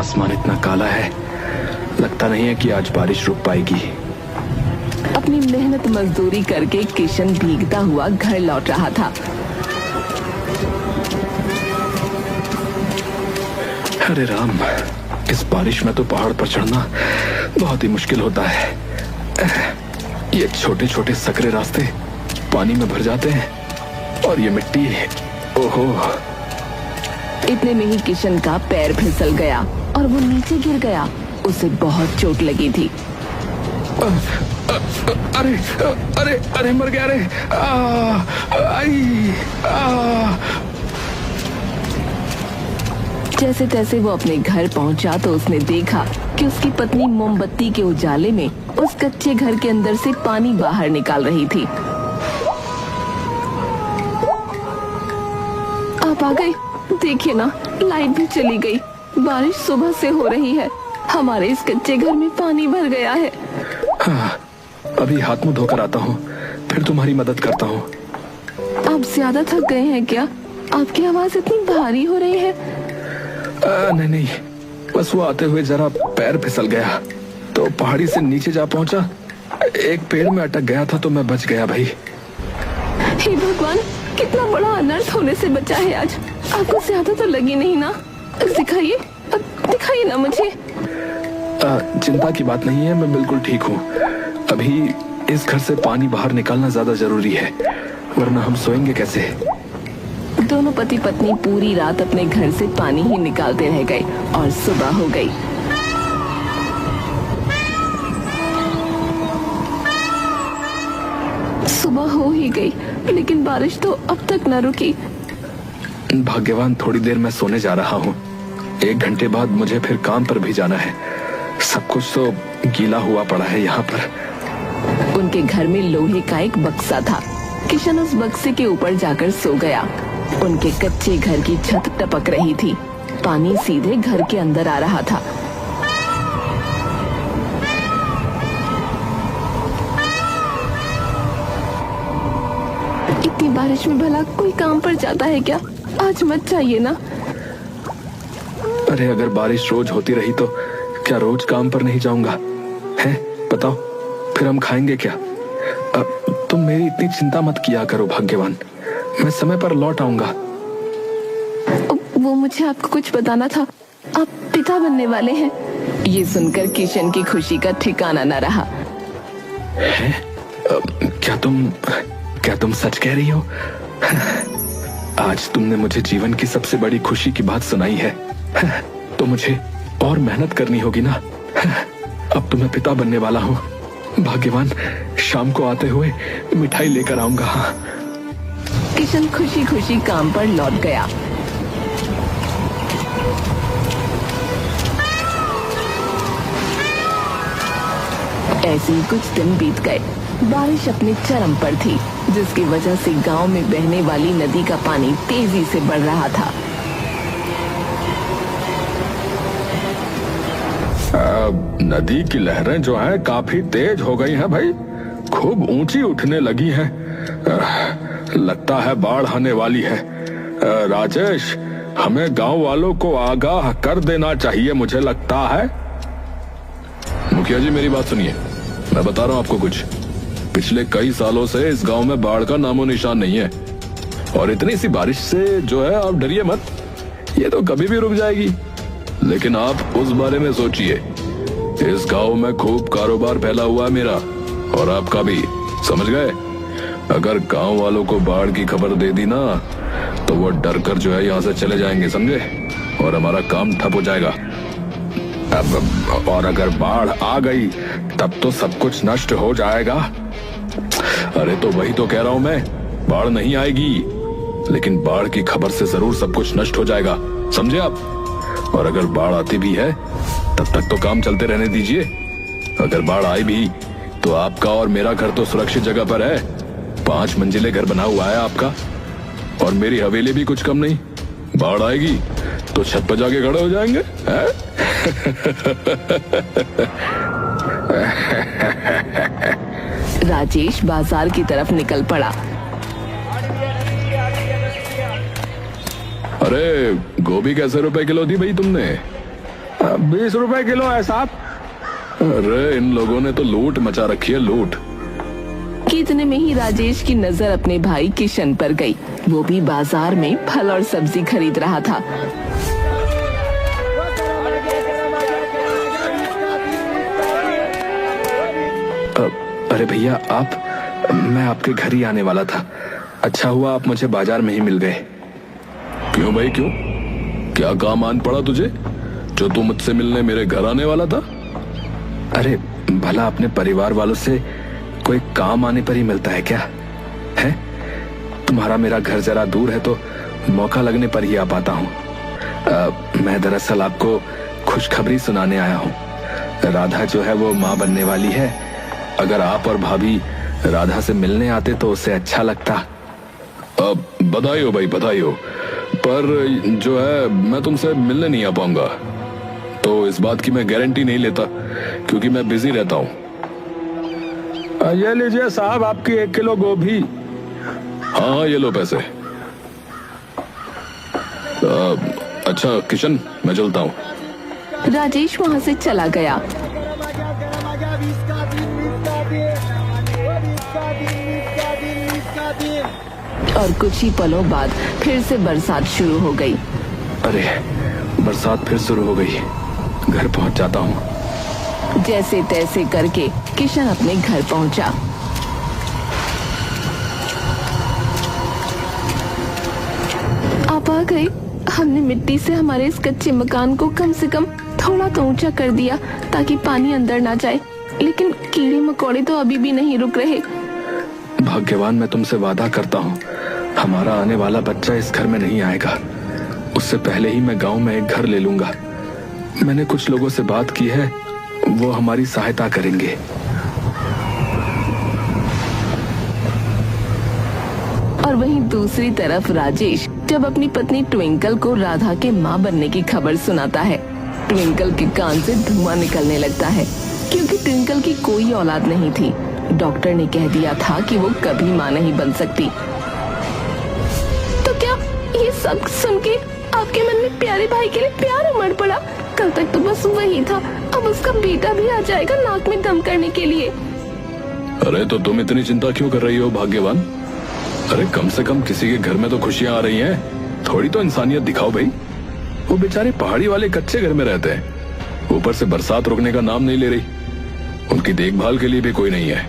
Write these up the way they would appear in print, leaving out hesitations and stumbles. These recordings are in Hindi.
आसमान इतना काला है, लगता नहीं है कि आज बारिश रुक पाएगी। अपनी मेहनत मजदूरी करके किशन भीगता हुआ घर लौट रहा था। अरे राम, इस बारिश में तो पहाड़ पर चढ़ना बहुत ही मुश्किल होता है। ये छोटे छोटे सकरे रास्ते पानी में भर जाते हैं और ये मिट्टी, ओहो। इतने में ही किशन का पैर फिसल गया और वो नीचे गिर गया। उसे बहुत चोट लगी थी। अरे अरे अरे मर गया रे। जैसे तैसे वो अपने घर पहुंचा तो उसने देखा कि उसकी पत्नी मोमबत्ती के उजाले में उस कच्चे घर के अंदर से पानी बाहर निकाल रही थी। आप आ गए? देखिए ना, लाइट भी चली गई। बारिश सुबह से हो रही है। हमारे इस कच्चे घर में पानी भर गया है। हाँ, अभी हाथ मुंह धोकर आता हूँ, फिर तुम्हारी मदद करता हूँ। आप ज्यादा थक गए हैं क्या? आपकी आवाज इतनी भारी हो रही है। नहीं नहीं, बस वो आते हुए जरा पैर फिसल गया तो पहाड़ी से नीचे जा पहुंचा। एक पेड़ में अटक गया था तो मैं बच गया भाई। हे भगवान, कितना बड़ा अनर्थ होने से बचा है आज। आपको ज्यादा तो लगी नहीं ना? दिखाइए दिखाइए ना मुझे। चिंता की बात नहीं है, मैं बिल्कुल ठीक हूँ। अभी इस घर से पानी बाहर निकालना ज्यादा जरूरी है, वरना हम सोएंगे कैसे। दोनों पति पत्नी पूरी रात अपने घर से पानी ही निकालते रह गए और सुबह हो गई। सुबह हो ही गई, लेकिन बारिश तो अब तक न रुकी। भाग्यवान, थोड़ी देर मैं सोने जा रहा हूँ। 1 घंटे बाद मुझे फिर काम पर भी जाना है। सब कुछ तो गीला हुआ पड़ा है यहाँ पर। उनके घर में लोहे का एक बक्सा था। किशन उस बक्से के ऊपर जाकर सो गया। उनके कच्चे घर की छत टपक रही थी। पानी सीधे घर के अंदर आ रहा था। इतनी बारिश में भला कोई काम पर जाता है क्या? आज मत चाहिए ना। अरे अगर बारिश रोज होती रही तो क्या रोज काम पर नहीं जाऊंगा? हैं? बताओ, फिर हम खाएंगे क्या? तुम मेरी इतनी चिंता मत किया करो भाग्यवान, मैं समय पर लौट आऊंगा। वो मुझे आपको कुछ बताना था। आप पिता बनने वाले हैं। ये सुनकर किशन की खुशी का ठिकाना न रहा। हैं? क्या तुम सच कह रही हो? आज तुमने मुझे जीवन की सबसे बड़ी खुशी की बात सुनाई है। तो मुझे और मेहनत करनी होगी ना। अब तो मैं पिता बनने वाला हूँ। भाग्यवान, शाम को आते हुए मिठाई लेकर आऊंगा। किशन खुशी खुशी काम पर लौट गया। ऐसे ही कुछ दिन बीत गए। बारिश अपने चरम पर थी, जिसकी वजह से गांव में बहने वाली नदी का पानी तेजी से बढ़ रहा था। नदी की लहरें जो हैं काफी तेज हो गई हैं भाई, खूब ऊंची उठने लगी हैं। लगता है बाढ़ आने वाली है। राजेश, हमें गांव वालों को आगाह कर देना चाहिए, मुझे लगता है। मुखिया जी, मेरी बात सुनिए, मैं बता रहा हूँ आपको कुछ। पिछले कई सालों से इस गांव में बाढ़ का नामो निशान नहीं है, और इतनी सी बारिश से जो है आप डरिए मत, ये तो कभी भी रुक जाएगी। लेकिन आप उस बारे में सोचिए, इस गांव में खूब कारोबार फैला हुआ है मेरा और आपका भी, समझ गए? अगर गांव वालों को बाढ़ की खबर दे दी ना तो वो डर कर जो है यहाँ से चले जाएंगे, समझे? और हमारा काम ठप हो जाएगा। और अगर बाढ़ आ गई तब तो सब कुछ नष्ट हो जाएगा। अरे तो वही तो कह रहा हूं मैं, बाढ़ नहीं आएगी, लेकिन बाढ़ की खबर से जरूर सब कुछ नष्ट हो जाएगा, समझे आप? और अगर बाढ़ आती भी है तब तक तो काम चलते रहने दीजिए। अगर बाढ़ आई भी तो आपका और मेरा घर तो सुरक्षित जगह पर है। 5 मंजिले घर बना हुआ है आपका, और मेरी हवेली भी कुछ कम नहीं। बाढ़ आएगी तो छत पर जाके खड़े हो जाएंगे। राजेश बाजार की तरफ निकल पड़ा। अरे गोभी कैसे रुपए किलो दी भाई तुमने? ₹20 किलो है साहब। अरे इन लोगों ने तो लूट मचा रखी है, लूट। कि इतने में ही राजेश की नजर अपने भाई किशन पर गई। वो भी बाजार में फल और सब्जी खरीद रहा था। अरे भैया आप, मैं आपके घर ही आने वाला था। अच्छा हुआ आप मुझे बाजार में ही मिल गए। क्यों भाई क्यों? क्या काम आन पड़ा तुझे जो तू मुझसे मिलने मेरे घर आने वाला था? अरे भला अपने परिवार वालों से कोई काम आने पर ही मिलता है क्या? है तुम्हारा मेरा घर जरा दूर है तो मौका लगने पर ही आ पाता हूँ। मैं दरअसल आपको खुशखबरी सुनाने आया हूँ। राधा जो है वो माँ बनने वाली है। अगर आप और भाभी राधा से मिलने आते तो उसे अच्छा लगता। अब बधाई हो भाई, बधाई हो। पर जो है मैं तुमसे मिलने नहीं आ पाऊंगा, तो इस बात की मैं गारंटी नहीं लेता क्योंकि मैं बिजी रहता हूँ। ये लीजिए साहब आपकी 1 किलो गोभी। हाँ ये लो पैसे। अच्छा किशन मैं चलता हूँ। राजेश वहाँ से चला गया। और कुछ ही पलों बाद फिर से बरसात शुरू हो गई। अरे बरसात फिर शुरू हो गई। घर पहुँच जाता हूँ। जैसे तैसे करके किशन अपने घर पहुंचा। आप आ गए। हमने मिट्टी से हमारे इस कच्चे मकान को कम से कम थोड़ा तो ऊंचा कर दिया ताकि पानी अंदर ना जाए, लेकिन कीड़े मकोड़े तो अभी भी नहीं रुक रहे। भाग्यवान मैं तुमसे वादा करता हूँ हमारा आने वाला बच्चा इस घर में नहीं आएगा। उससे पहले ही मैं गांव में एक घर ले लूंगा। मैंने कुछ लोगों से बात की है, वो हमारी सहायता करेंगे। और वहीं दूसरी तरफ राजेश जब अपनी पत्नी ट्विंकल को राधा के माँ बनने की खबर सुनाता है, ट्विंकल के कान से धुआं निकलने लगता है क्योंकि ट्विंकल की कोई औलाद नहीं थी। डॉक्टर ने कह दिया था कि वो कभी माँ नहीं बन सकती। तो क्या ये सब सुन के आपके मन में प्यारे भाई के लिए प्यार उमड़ पड़ा? कल तक तो बस वही था, अब उसका बेटा भी आ जाएगा नाक में दम करने के लिए। अरे तो तुम इतनी चिंता क्यों कर रही हो भाग्यवान? अरे कम से कम किसी के घर में तो खुशियां आ रही हैं। थोड़ी तो इंसानियत दिखाओ भाई। वो बेचारे पहाड़ी वाले कच्चे घर में रहते हैं, ऊपर से बरसात रुकने का नाम नहीं ले रही। उनकी देखभाल के लिए भी कोई नहीं है।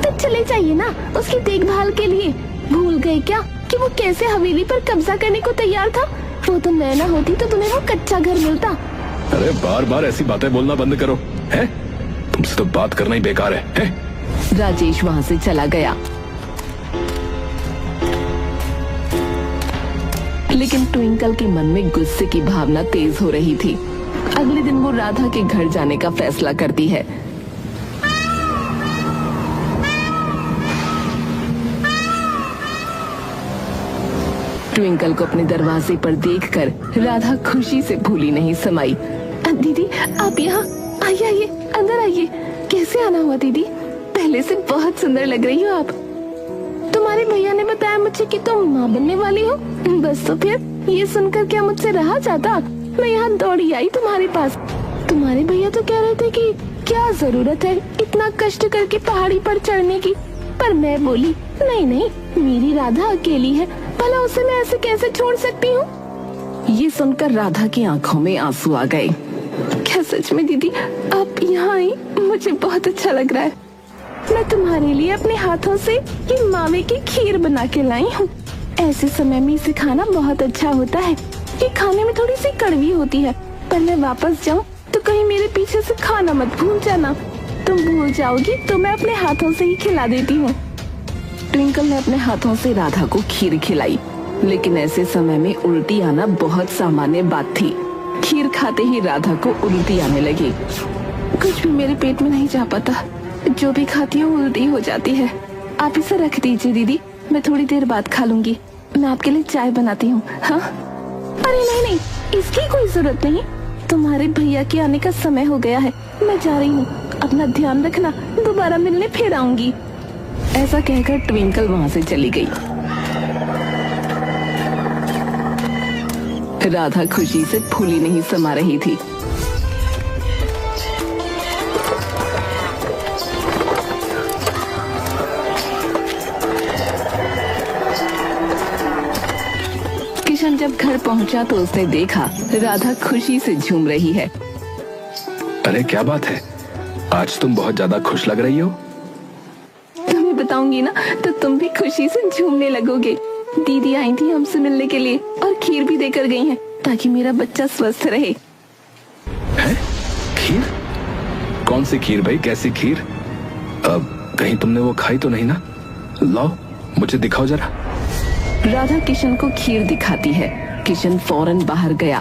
तो चले जाइए ना उसकी देखभाल के लिए। भूल गए क्या कि वो कैसे हवेली पर कब्जा करने को तैयार था? वो तो मैं ना होती तो तुम्हें वो कच्चा घर मिलता। अरे बार बार ऐसी बातें बोलना बंद करो। हैं? तुमसे तो बात करना ही बेकार है? राजेश वहाँ से चला गया। लेकिन ट्विंकल के मन में गुस्से की भावना तेज हो रही थी। अगले दिन वो राधा के घर जाने का फैसला करती है। ट्विंकल को अपने दरवाजे पर देखकर राधा खुशी से भूली नहीं समाई। दीदी आप यहाँ आइए, आइए अंदर आइए। कैसे आना हुआ दीदी? पहले से बहुत सुंदर लग रही हो आप। तुम्हारे भैया ने बताया मुझे कि तुम माँ बनने वाली हो। बस तो फिर ये सुनकर क्या मुझसे रहा जाता? मैं यहाँ दौड़ी आई तुम्हारे पास। तुम्हारे भैया तो कह रहे थे कि क्या जरूरत है इतना कष्ट करके पहाड़ी पर चढ़ने की, पर मैं बोली नहीं नहीं, मेरी राधा अकेली है, भला उसे मैं ऐसे कैसे छोड़ सकती हूँ? ये सुनकर राधा की आंखों में आंसू आ गए। क्या सच में दीदी आप यहाँ आई? मुझे बहुत अच्छा लग रहा है। मैं तुम्हारे लिए अपने हाथों से ये मावे की खीर बना के लाई हूँ। ऐसे समय में इसे खाना बहुत अच्छा होता है। ये खाने में थोड़ी सी कड़वी होती है, पर मैं वापस जाऊँ तो कहीं मेरे पीछे से खाना मत भूल जाना। तुम भूल जाओगी तो मैं अपने हाथों से ही खिला देती हूँ। ट्विंकल ने अपने हाथों से राधा को खीर खिलाई, लेकिन ऐसे समय में उल्टी आना बहुत सामान्य बात थी। खीर खाते ही राधा को उल्टी आने लगी। कुछ भी मेरे पेट में नहीं जा पाता, जो भी खाती हूँ उल्टी हो जाती है। आप इसे रख दीजिए दीदी, मैं थोड़ी देर बाद खा लूंगी। मैं आपके लिए चाय बनाती हूँ। हाँ? अरे नहीं नहीं, इसकी कोई जरूरत नहीं। तुम्हारे भैया के आने का समय हो गया है, मैं जा रही हूँ। अपना ध्यान रखना, दोबारा मिलने फिर आऊंगी। ऐसा कहकर ट्विंकल वहाँ से चली गई। राधा खुशी से फूली नहीं समा रही थी। जब घर पहुंचा तो उसने देखा राधा खुशी से झूम रही है। अरे क्या बात है, आज तुम बहुत ज्यादा खुश लग रही हो। तुम्हें बताऊंगी ना तो तुम भी खुशी से झूमने लगोगे। दीदी आई थी हमसे मिलने के लिए और खीर भी देकर गई हैं ताकि मेरा बच्चा स्वस्थ रहे। हैं? खीर? कौन सी खीर भाई, कैसी खीर? अब कहीं तुमने वो खाई तो नहीं ना? लाओ मुझे दिखाओ जरा। राधा किशन को खीर दिखाती है। किशन फौरन बाहर गया।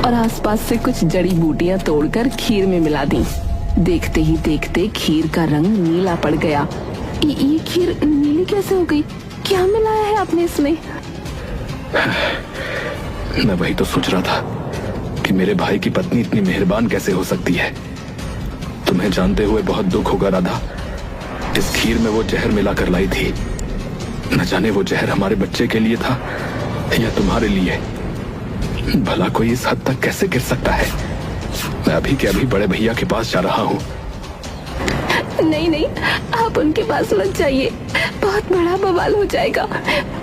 और आसपास से कुछ जड़ी बूटियां तोड़कर खीर में मिला दी। देखते ही देखते खीर का रंग नीला पड़ गया। ये खीर नीली कैसे हो गई? क्या मिलाया है आपने इसमें? मैं वही तो सोच रहा था कि मेरे भाई की पत्नी इतनी मेहरबान कैसे हो सकती है। तुम्हें जानते हुए बहुत दुख होगा राधा। इस खीर में वो जहर मिलाकर लाई थी। न जाने वो जहर हमारे बच्चे के लिए था या तुम्हारे लिए। भला कोई इस हद तक कैसे गिर सकता है? मैं अभी के अभी बड़े भैया के पास जा रहा हूँ। नहीं नहीं, आप उनके पास मत जाइए, बहुत बड़ा बवाल हो जाएगा।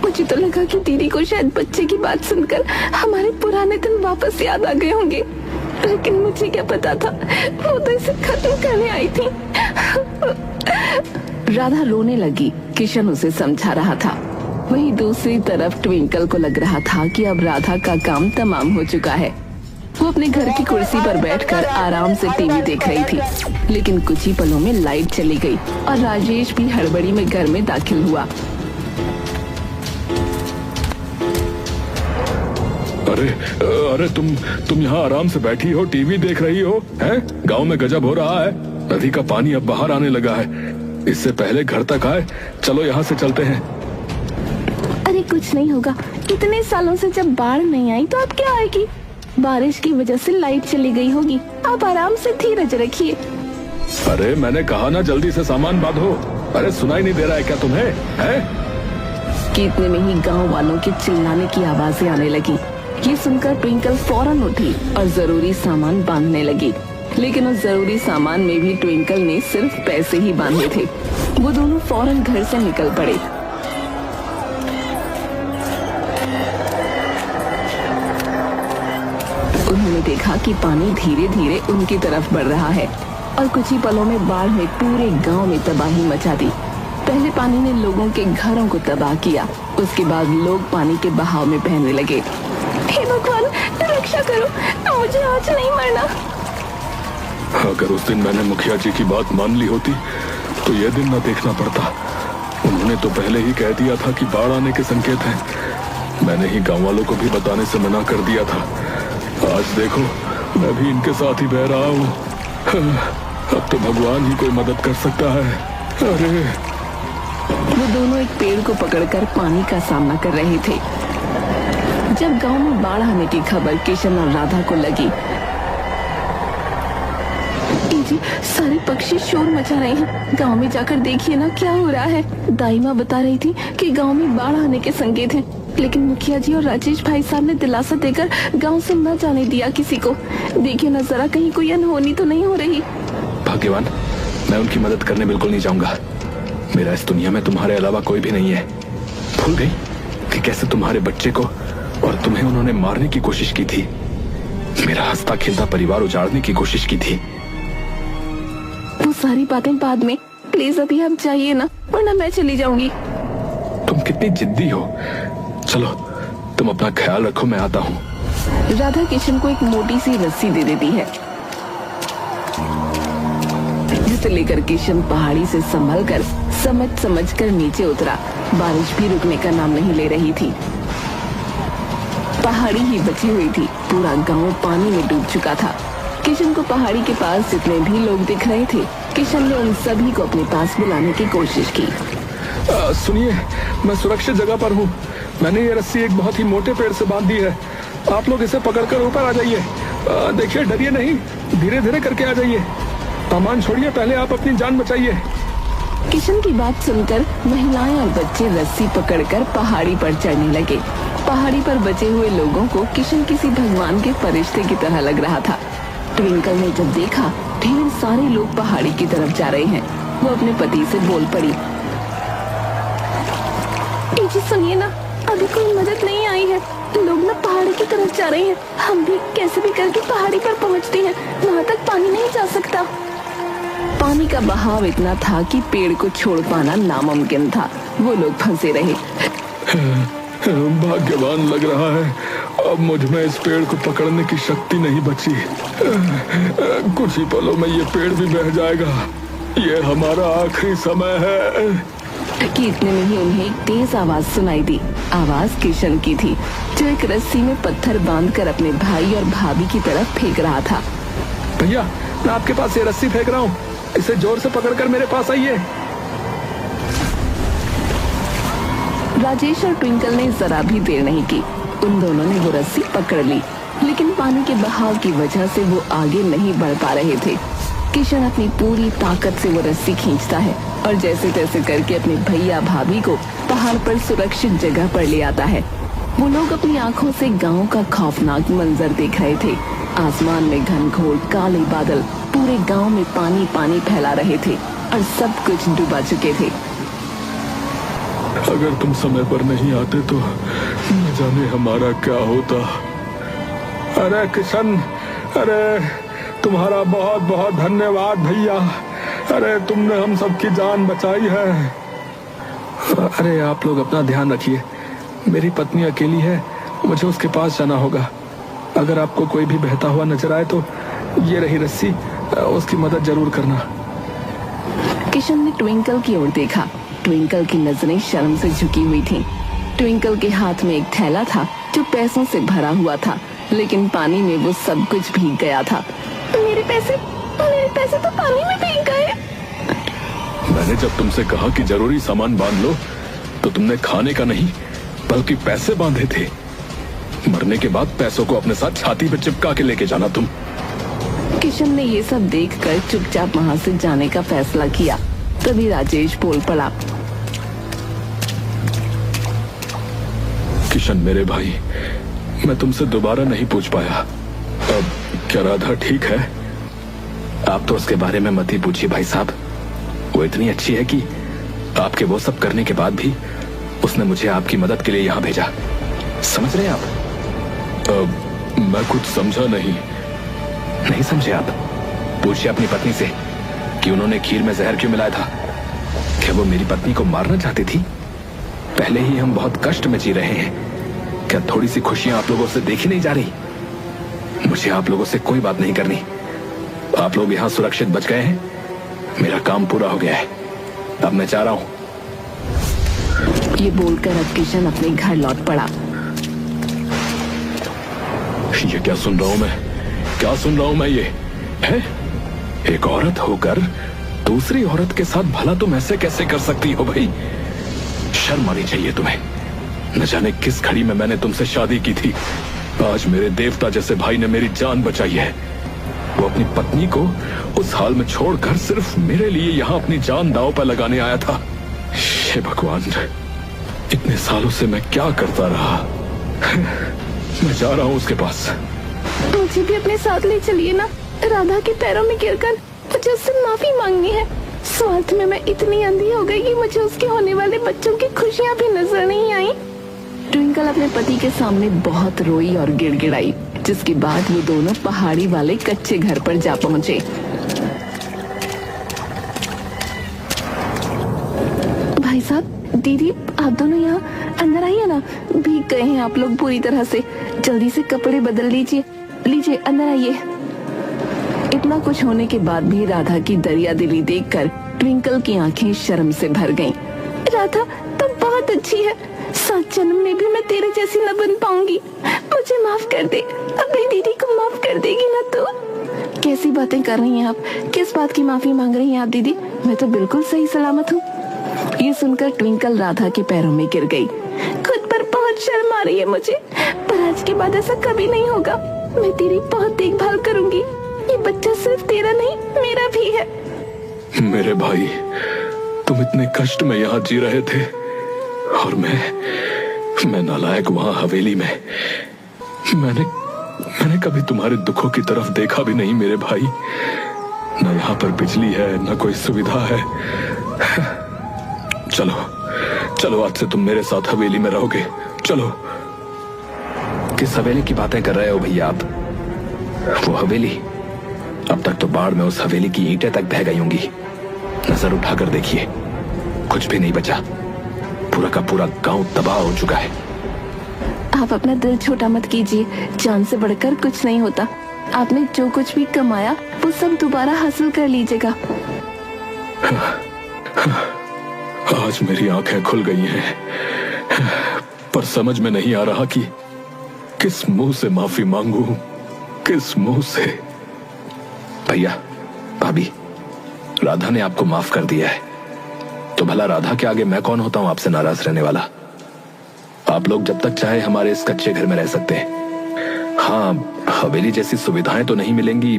मुझे तो लगा कि दीदी को शायद बच्चे की बात सुनकर हमारे पुराने दिन वापस याद आ गए होंगे, लेकिन मुझे क्या पता था वो तो इसे खत्म करने आई थी। राधा रोने लगी। किशन उसे समझा रहा था। वहीं दूसरी तरफ ट्विंकल को लग रहा था कि अब राधा का काम तमाम हो चुका है। वो अपने घर की कुर्सी पर बैठकर आराम से टीवी देख रही थी, लेकिन कुछ ही पलों में लाइट चली गई और राजेश भी हड़बड़ी में घर में दाखिल हुआ। अरे अरे तुम यहाँ आराम से बैठी हो, टीवी देख रही हो, हैं? गांव में गजब हो रहा है। नदी का पानी अब बाहर आने लगा है। इससे पहले घर तक आए। चलो यहाँ से चलते हैं। अरे कुछ नहीं होगा। इतने सालों से जब बाढ़ नहीं आई तो अब क्या आएगी? बारिश की वजह से लाइट चली गई होगी। आप आराम से धीरज रखिए। अरे मैंने कहा ना जल्दी से सामान बांधो। अरे सुनाई नहीं दे रहा है क्या तुम्हें? हैं? कि इतने में ही गांव वालों के चिल्लाने की आवाजें आने लगी। ये सुनकर ट्विंकल फौरन उठी और जरूरी सामान बांधने लगी, लेकिन उस जरूरी सामान में भी ट्विंकल ने सिर्फ पैसे ही बांधे थे। वो दोनों फौरन घर से निकल पड़े। उन्होंने देखा कि पानी धीरे धीरे उनकी तरफ बढ़ रहा है और कुछ ही पलों में बाढ़ ने पूरे गांव में तबाही मचा दी। पहले पानी ने लोगों के घरों को तबाह किया, उसके बाद लोग पानी के बहाव में बहने लगे। हे भगवान, रक्षा करो, मुझे आज नहीं मरना। अगर उस दिन मैंने मुखिया जी की बात मान ली होती तो यह दिन न देखना पड़ता। उन्होंने तो पहले ही कह दिया था कि बाढ़ आने के संकेत हैं। मैंने ही गांव वालों को भी बताने से मना कर दिया था। आज देखो मैं भी इनके साथ ही बह रहा हूँ। अब तो भगवान ही कोई मदद कर सकता है। अरे वो दोनों एक पेड़ को पकड़कर पानी का सामना कर रहे थे। जब गांव में बाढ़ आने की खबर किशन और राधा को लगी, जी सारे पक्षी शोर मचा रहे हैं, गांव में जाकर देखिए ना क्या हो रहा है। दाई माँ बता रही थी कि गांव में बाढ़ आने के संकेत हैं, लेकिन मुखिया जी और राजेश भाई साहब ने दिलासा देकर गांव से न जाने दिया किसी को। देखिए ना जरा कहीं कोई अनहोनी तो नहीं हो रही। भाग्यवान, मैं उनकी मदद करने बिल्कुल नहीं जाऊंगा। मेरा इस दुनिया में तुम्हारे अलावा कोई भी नहीं है। भूल गई कि कैसे तुम्हारे बच्चे को और तुम्हें उन्होंने मारने की कोशिश की थी। मेरा हंसता खेलता परिवार उजाड़ने की कोशिश की थी। वो सारी बातें बाद में, प्लीज अभी आप जाइए ना, वरना मैं चली जाऊंगी। तुम कितनी जिद्दी हो। चलो तुम अपना ख्याल रखो, मैं आता हूँ। राधा किशन को एक मोटी सी रस्सी दे देती है, जिसे लेकर किशन पहाड़ी से संभल कर समझ कर नीचे उतरा। बारिश भी रुकने का नाम नहीं ले रही थी। पहाड़ी ही बची हुई थी, पूरा गांव पानी में डूब चुका था। किशन को पहाड़ी के पास जितने भी लोग दिख रहे थे, किशन ने उन सभी को अपने पास बुलाने की कोशिश की। सुनिए, मैं सुरक्षित जगह पर हूँ। मैंने ये रस्सी एक बहुत ही मोटे पेड़ से बांध दी है। आप लोग इसे पकड़कर ऊपर आ जाइए। देखिए, डरिए नहीं, धीरे धीरे करके आ जाइए। सामान छोड़िए, पहले आप अपनी जान बचाइए। किशन की बात सुनकर महिलाएं और बच्चे रस्सी पकड़कर पहाड़ी पर चढ़ने लगे। पहाड़ी पर बचे हुए लोगों को किशन किसी भगवान के फरिश्ते की तरह लग रहा था। ट्विंकल ने जब देखा ढेर सारे लोग पहाड़ी की तरफ जा रहे हैं, वो अपने पति से बोल पड़ी। जी सुनिए ना, अभी कोई मदद नहीं आई है। लोग ना पहाड़ी की तरफ जा रहे हैं। हम भी कैसे भी करके पहाड़ी पर पहुंचते हैं, वहाँ तक पानी नहीं जा सकता। पानी का बहाव इतना था कि पेड़ को छोड़ पाना नामुमकिन था। वो लोग फंसे रहे। भाग्यवान लग रहा है, अब मुझ में इस पेड़ को पकड़ने की शक्ति नहीं बची। कुछ ही पलों में ये पेड़ भी बह जाएगा। ये हमारा आखिरी समय है। कि इतने में ही उन्हें एक तेज आवाज सुनाई दी। आवाज किशन की थी, जो एक रस्सी में पत्थर बांधकर अपने भाई और भाभी की तरफ फेंक रहा था। भैया, मैं आपके पास ये रस्सी फेंक रहा हूँ, इसे जोर से पकड़कर मेरे पास आइए। राजेश और ट्विंकल ने जरा भी देर नहीं की। उन दोनों ने वो रस्सी पकड़ ली, लेकिन पानी के बहाव की वजह से वो आगे नहीं बढ़ पा रहे थे। किशन अपनी पूरी ताकत से वो रस्सी खींचता है और जैसे तैसे करके अपने भैया भाभी को पहाड़ पर सुरक्षित जगह पर ले आता है। वो लोग अपनी आंखों से गांव का खौफनाक मंजर देख रहे थे। आसमान में घनघोर काले बादल पूरे गांव में पानी पानी फैला रहे थे और सब कुछ डूबा चुके थे। अगर तुम समय पर नहीं आते तो न जाने हमारा क्या होता। अरे किशन, अरे तुम्हारा बहुत बहुत धन्यवाद भैया। अरे तुमने हम सबकी जान बचाई है। अरे आप लोग अपना ध्यान रखिए, मेरी पत्नी अकेली है, मुझे उसके पास जाना होगा। अगर आपको कोई भी बहता हुआ नजर आए तो ये रही रस्सी, उसकी मदद जरूर करना। किशन ने ट्विंकल की ओर देखा। ट्विंकल की नजरें शर्म से झुकी हुई थीं। ट्विंकल के हाथ में एक थैला था जो पैसों से भरा हुआ था, लेकिन पानी में वो सब कुछ भीग गया था। मेरे पैसे तो पानी में भीग गए। मैंने जब तुमसे कहा कि जरूरी सामान बांध लो तो तुमने खाने का नहीं बल्कि पैसे बांधे थे। मरने के बाद पैसों को अपने साथ छाती पे चिपका के लेके जाना तुम। किशन ने ये सब देखकर चुपचाप वहाँ से जाने का फैसला किया। तभी राजेश बोल पड़ा। किशन मेरे भाई, मैं तुमसे दोबारा नहीं पूछ पाया। अब क्या राधा ठीक है? आप तो उसके बारे में मत ही पूछिए भाई साहब। वो इतनी अच्छी है कि आपके वो सब करने के बाद भी उसने मुझे आपकी मदद के लिए यहाँ भेजा। समझ रहे हैं आप? मैं कुछ समझा नहीं समझे आप? पूछिए अपनी पत्नी से कि उन्होंने खीर में जहर क्यों मिलाया था। क्या वो मेरी पत्नी को मारना चाहती थी? पहले ही हम बहुत कष्ट में जी रहे हैं, क्या थोड़ी सी खुशियां आप लोगों से देखी नहीं जा रही? मुझे आप लोगों से कोई बात नहीं करनी। आप लोग यहाँ सुरक्षित बच गए हैं, मेरा काम पूरा हो गया है, अब मैं जा रहा हूँ। ये बोलकर अब किशन अपने घर लौट पड़ा। ये क्या सुन रहा हूँ मैं? क्या सुन रहा हूँ मैं? ये है एक औरत होकर दूसरी औरत के साथ भला तुम ऐसे कैसे कर सकती हो भाई? शर्म आनी चाहिए तुम्हें। न जाने किस घड़ी में मैंने तुमसे शादी की थी। आज मेरे देवता जैसे भाई ने मेरी जान बचाई है। वो अपनी पत्नी को उस हाल में छोड़कर सिर्फ मेरे लिए यहाँ अपनी जान दांव पर लगाने आया था। हे भगवान, इतने सालों से मैं क्या करता रहा। मैं जा रहा हूँ उसके पास। मुझे भी अपने साथ ले चलिए ना। राधा के पैरों में गिरकर मुझे उससे माफी मांगनी है। स्वार्थ में मैं इतनी अंधी हो गई कि मुझे उसके होने वाले बच्चों की खुशियाँ भी नजर नहीं आई। ट्विंकल अपने पति के सामने बहुत रोई और गिड़गिड़ाई, जिसके बाद वो दोनों पहाड़ी वाले कच्चे घर पर जा पहुंचे। भाई साहब, दीदी, आप दोनों यहाँ अंदर आइए ना। भीग गए हैं आप लोग पूरी तरह से। जल्दी से कपड़े बदल लीजिए। लीजिए, अंदर आइए। इतना कुछ होने के बाद भी राधा की दरिया दिली देखकर ट्विंकल की आंखें शर्म से भर गईं। राधा, तुम बहुत अच्छी है। 7 जन्म में भी मैं तेरे जैसी न बन पाऊंगी। मुझे माफ कर दे। अपनी दीदी को माफ कर देगी ना तू? कैसी बातें कर रही हैं आप? किस बात की माफी मांग रही हैं आप दीदी? मैं तो बिल्कुल सही सलामत हूँ। ये सुनकर ट्विंकल राधा के पैरों में गिर गई। खुद पर बहुत शर्म आ रही है मुझे, पर आज के बाद ऐसा कभी नहीं होगा। मैं तेरी बहुत देखभाल करूंगी। ये बच्चा सिर्फ तेरा नहीं, मेरा भी है। मेरे भाई, तुम इतने कष्ट में यहाँ जी रहे थे और मैं नालायक वहाँ हवेली में। मैंने कभी तुम्हारे दुखों की तरफ देखा भी नहीं मेरे भाई। न यहाँ पर बिजली है, न कोई सुविधा है। चलो चलो, आज से तुम मेरे साथ हवेली में रहोगे। चलो। किस हवेली की बातें कर रहे हो भैया आप? वो हवेली, अब तक तो बाढ़ में उस हवेली की ईंटें तक बह गई होंगी। नजर उठाकर देखिए, कुछ भी नहीं बचा। पूरा का पूरा गांव तबाह हो चुका है। आप अपना दिल छोटा मत कीजिए, जान से बढ़कर कुछ नहीं होता। आपने जो कुछ भी कमाया वो सब दोबारा हासिल कर लीजिएगा। आज मेरी आंखें खुल गई हैं, पर समझ में नहीं आ रहा कि किस मुंह से माफी मांगू, किस मुंह से। भैया, भाभी, राधा ने आपको माफ कर दिया है, तो भला राधा के आगे मैं कौन होता हूं आपसे नाराज रहने वाला? आप लोग जब तक चाहे हमारे इस कच्चे घर में रह सकते हैं। हाँ, हवेली जैसी सुविधाएं तो नहीं मिलेंगी,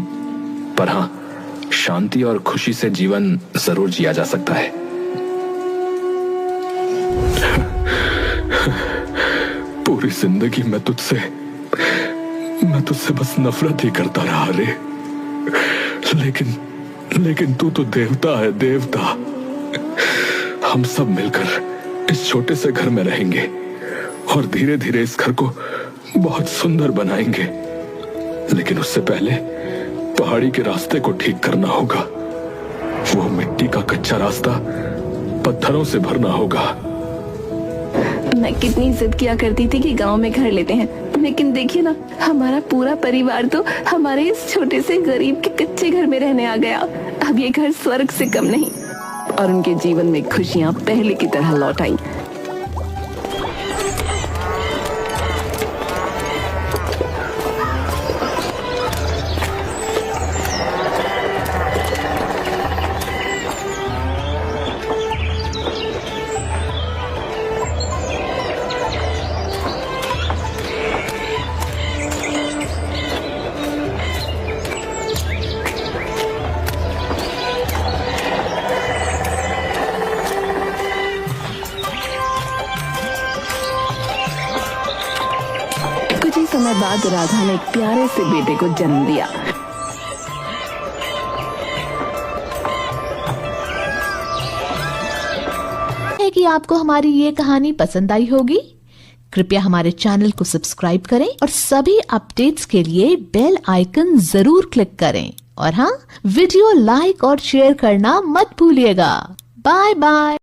पर हाँ, शांति और खुशी से जीवन जरूर जिया जा सकता है। पूरी जिंदगी मैं तुझसे बस नफरत ही करता रहा रे। लेकिन तू तो देवता है, देवता। हम सब मिलकर इस छोटे से घर में रहेंगे और धीरे धीरे इस घर को बहुत सुंदर बनाएंगे। लेकिन उससे पहले पहाड़ी के रास्ते को ठीक करना होगा। वो मिट्टी का कच्चा रास्ता पत्थरों से भरना होगा। मैं कितनी जिद किया करती थी कि गांव में घर लेते हैं, लेकिन देखिए ना, हमारा पूरा परिवार तो हमारे इस छोटे से गरीब के कच्चे घर में रहने आ गया। अब ये घर स्वर्ग से कम नहीं, और उनके जीवन में खुशियां पहले की तरह लौट आई। कुछ ही समय बाद राधा ने एक प्यारे से बेटे को जन्म दिया। है कि आपको हमारी ये कहानी पसंद आई होगी। कृपया हमारे चैनल को सब्सक्राइब करें और सभी अपडेट्स के लिए बेल आइकन जरूर क्लिक करें। और हाँ, वीडियो लाइक और शेयर करना मत भूलिएगा। Bye bye.